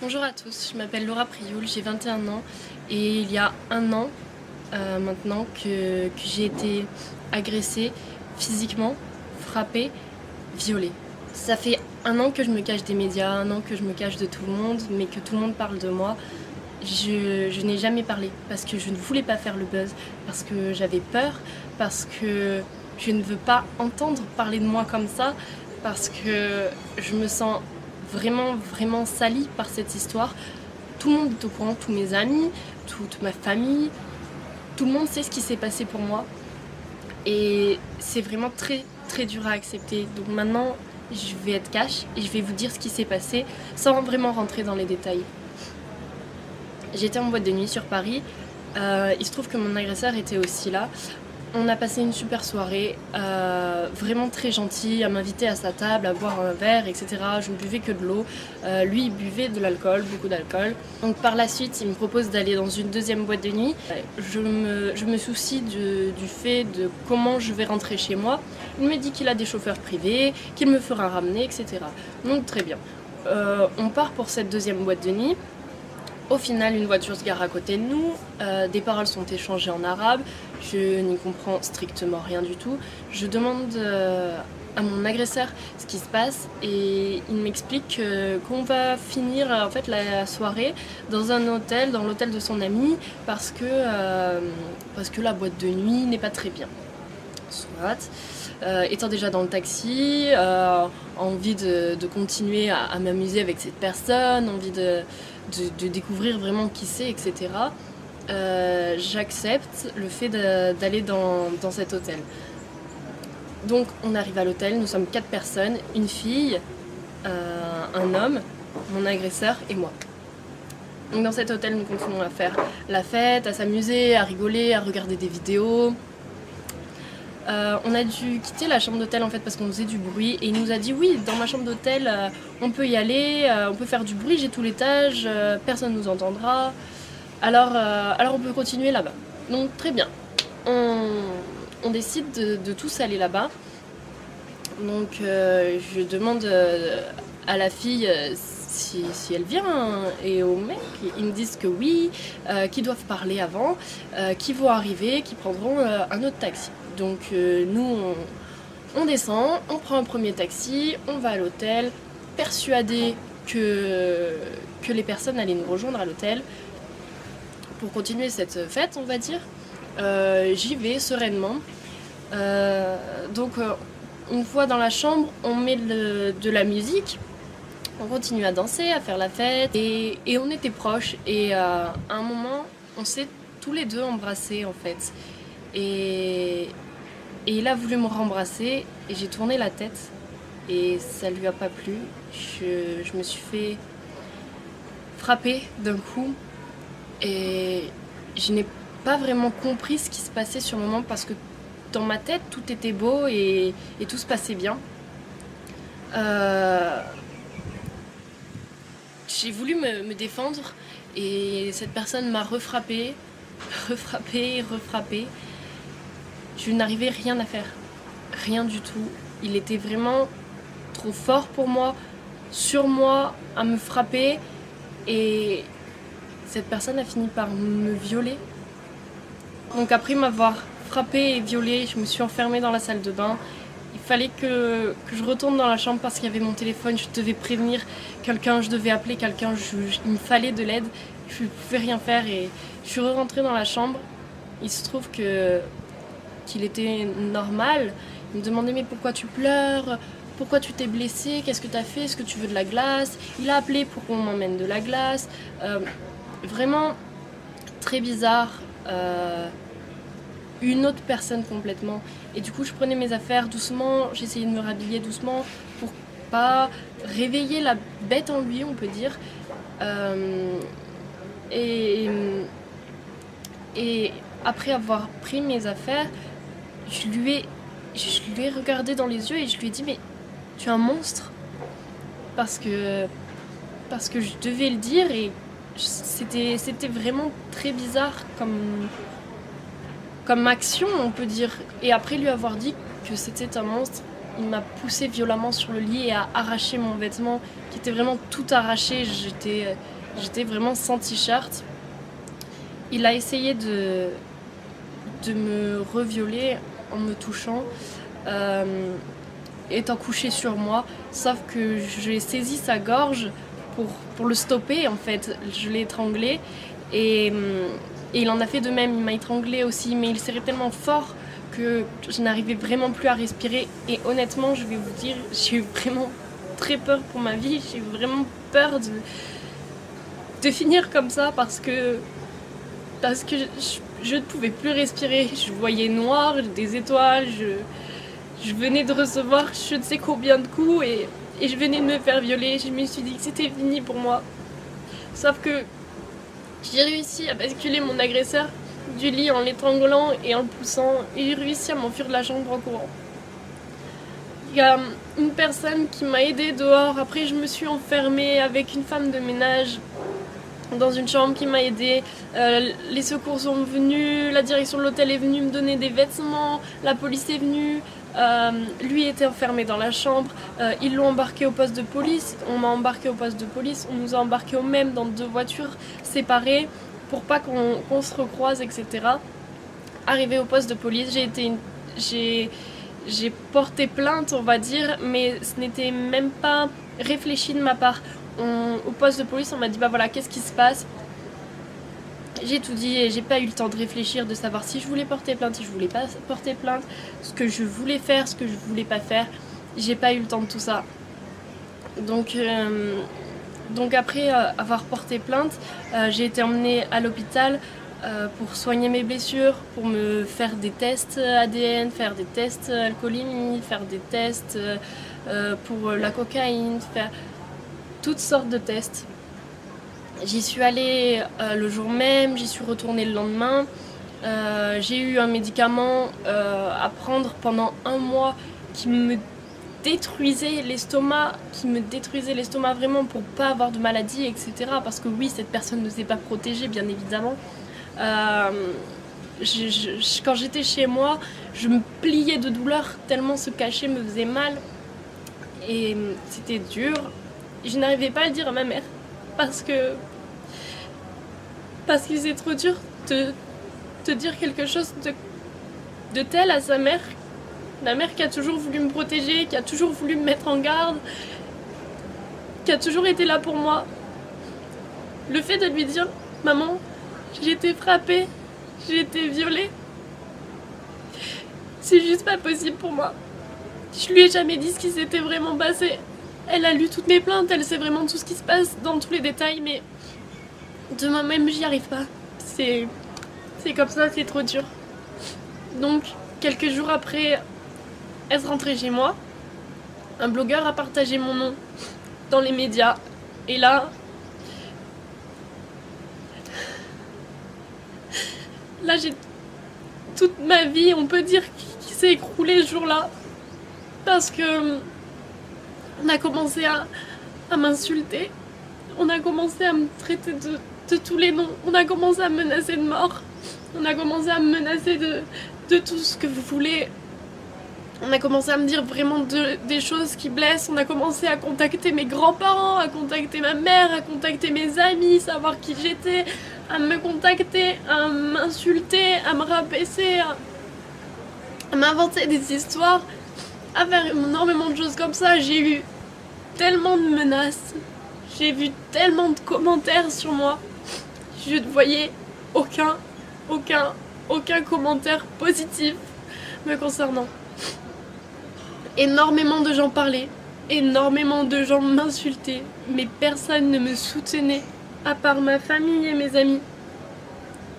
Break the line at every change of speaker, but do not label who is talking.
Bonjour à tous, je m'appelle Laura Prioul, j'ai 21 ans et il y a un an maintenant que j'ai été agressée physiquement, frappée, violée. Ça fait un an que je me cache des médias, un an que je me cache de tout le monde, mais que tout le monde parle de moi. Je n'ai jamais parlé parce que je ne voulais pas faire le buzz, parce que j'avais peur, parce que je ne veux pas entendre parler de moi comme ça, parce que je me sens vraiment salie par cette histoire. Tout le monde est au courant, tous mes amis, toute ma famille, tout le monde sait ce qui s'est passé pour moi. Et c'est vraiment très dur à accepter. Donc maintenant, je vais être cash et je vais vous dire ce qui s'est passé sans vraiment rentrer dans les détails. J'étais en boîte de nuit sur Paris. Il se trouve que mon agresseur était aussi là. On a passé une super soirée, vraiment très gentil, à m'inviter à sa table, à boire un verre, etc. Je ne buvais que de l'eau. Lui, il buvait de l'alcool, beaucoup d'alcool. Donc par la suite, il me propose d'aller dans une deuxième boîte de nuit. Je me soucie du fait de comment je vais rentrer chez moi. Il me dit qu'il a des chauffeurs privés, qu'il me fera ramener, etc. Donc très bien. On part pour cette deuxième boîte de nuit. Au final, une voiture se gare à côté de nous, des paroles sont échangées en arabe, je n'y comprends strictement rien du tout. Je demande à mon agresseur ce qui se passe et il m'explique qu'on va finir en fait la soirée dans un hôtel, dans l'hôtel de son ami, parce que la boîte de nuit n'est pas très bien. Soit. Étant déjà dans le taxi, envie de continuer à m'amuser avec cette personne, envie de découvrir vraiment qui c'est, etc. J'accepte le fait d'aller dans cet hôtel. Donc on arrive à l'hôtel, nous sommes 4 personnes, une fille, un homme, mon agresseur et moi. Donc dans cet hôtel, nous continuons à faire la fête, à s'amuser, à rigoler, à regarder des vidéos. On a dû quitter la chambre d'hôtel en fait parce qu'on faisait du bruit et il nous a dit oui, dans ma chambre d'hôtel on peut y aller, on peut faire du bruit, j'ai tout l'étage, personne nous entendra, alors on peut continuer là-bas. Donc très bien, on décide de tous aller là-bas. Donc je demande à la fille si elle vient et au mec, ils me disent que oui, qu'ils doivent parler avant, qu'ils vont arriver, qu'ils prendront un autre taxi. Donc nous on descend, on prend un premier taxi, on va à l'hôtel, persuadés que les personnes allaient nous rejoindre à l'hôtel pour continuer cette fête, on va dire. J'y vais sereinement. Donc une fois dans la chambre, on met de la musique, on continue à danser, à faire la fête et on était proches et à un moment on s'est tous les deux embrassés en fait. Et il a voulu me rembrasser et j'ai tourné la tête et ça lui a pas plu. Je me suis fait frapper d'un coup et je n'ai pas vraiment compris ce qui se passait sur le moment parce que dans ma tête tout était beau et tout se passait bien. J'ai voulu me défendre et cette personne m'a refrappée. Je n'arrivais rien à faire, rien du tout. Il était vraiment trop fort pour moi, sur moi, à me frapper. Et cette personne a fini par me violer. Donc après m'avoir frappée et violée, je me suis enfermée dans la salle de bain. Il fallait que je retourne dans la chambre parce qu'il y avait mon téléphone, je devais prévenir quelqu'un, je devais appeler quelqu'un, il me fallait de l'aide. Je ne pouvais rien faire et je suis rentrée dans la chambre. Il se trouve qu'il était normal. Il me demandait mais pourquoi tu pleures, pourquoi tu t'es blessée, qu'est-ce que tu as fait, est-ce que tu veux de la glace. Il a appelé pour qu'on m'emmène de la glace. Vraiment très bizarre. Une autre personne complètement. Et du coup je prenais mes affaires doucement, j'essayais de me rhabiller doucement pour pas réveiller la bête en lui, on peut dire. Et après avoir pris mes affaires, je lui ai regardé dans les yeux et je lui ai dit mais tu es un monstre parce que je devais le dire et c'était vraiment très bizarre comme action on peut dire et après lui avoir dit que c'était un monstre il m'a poussé violemment sur le lit et a arraché mon vêtement qui était vraiment tout arraché. J'étais vraiment sans t-shirt. Il a essayé de me revioler en me touchant, étant couché sur moi, sauf que j'ai saisi sa gorge pour le stopper en fait. Je l'ai étranglé et il en a fait de même, il m'a étranglé aussi, mais il serrait tellement fort que je n'arrivais vraiment plus à respirer. Et honnêtement, je vais vous dire, j'ai eu vraiment très peur pour ma vie, j'ai vraiment peur de finir comme ça parce que je ne pouvais plus respirer, je voyais noir, des étoiles, je venais de recevoir je ne sais combien de coups et je venais de me faire violer. Je me suis dit que c'était fini pour moi. Sauf que j'ai réussi à basculer mon agresseur du lit en l'étranglant et en le poussant et j'ai réussi à m'enfuir de la chambre en courant. Il y a une personne qui m'a aidée dehors, après je me suis enfermée avec une femme de ménage dans une chambre qui m'a aidée. Les secours sont venus, la direction de l'hôtel est venue me donner des vêtements, la police est venue. Lui était enfermé dans la chambre, ils l'ont embarqué au poste de police, on m'a embarqué au poste de police, on nous a embarqués au même dans 2 voitures séparées pour pas qu'on se recroise, etc. Arrivé au poste de police, j'ai porté plainte, on va dire, mais ce n'était même pas réfléchi de ma part. Au poste de police, on m'a dit bah voilà, qu'est-ce qui se passe? J'ai tout dit et j'ai pas eu le temps de réfléchir, de savoir si je voulais porter plainte, si je voulais pas porter plainte, ce que je voulais faire, ce que je voulais pas faire. J'ai pas eu le temps de tout ça. Donc après avoir porté plainte, j'ai été emmenée à l'hôpital pour soigner mes blessures, pour me faire des tests ADN, faire des tests alcoolémie, faire des tests pour la cocaïne, faire toutes sortes de tests. J'y suis allée le jour même, j'y suis retournée le lendemain. J'ai eu un médicament à prendre pendant 1 mois qui me détruisait l'estomac, vraiment pour pas avoir de maladie, etc. Parce que oui, cette personne ne s'est pas protégée, bien évidemment. Quand j'étais chez moi, je me pliais de douleur tellement ce cachet me faisait mal. Et c'était dur. Je n'arrivais pas à le dire à ma mère. Parce que c'est trop dur de dire quelque chose de tel à sa mère. La mère qui a toujours voulu me protéger, qui a toujours voulu me mettre en garde, qui a toujours été là pour moi. Le fait de lui dire « Maman, j'ai été frappée, j'ai été violée », c'est juste pas possible pour moi. Je lui ai jamais dit ce qui s'était vraiment passé. Elle a lu toutes mes plaintes, elle sait vraiment tout ce qui se passe dans tous les détails, mais de moi-même, j'y arrive pas. C'est comme ça, c'est trop dur. Donc, quelques jours après être rentrée chez moi, un blogueur a partagé mon nom dans les médias. Et là, j'ai toute ma vie, on peut dire, qui s'est écroulée ce jour-là. Parce que on a commencé à m'insulter. On a commencé à me traiter de tous les noms. On a commencé à me menacer de mort. On a commencé à me menacer de tout ce que vous voulez. On a commencé à me dire vraiment des choses qui blessent. On a commencé à contacter mes grands-parents, à contacter ma mère, à contacter mes amis, savoir qui j'étais, à me contacter, à m'insulter, à me rabaisser, à m'inventer des histoires, à faire énormément de choses comme ça. J'ai eu tellement de menaces, j'ai vu tellement de commentaires sur moi. Je ne voyais aucun commentaire positif me concernant. Énormément de gens parlaient, énormément de gens m'insultaient, mais personne ne me soutenait, à part ma famille et mes amis.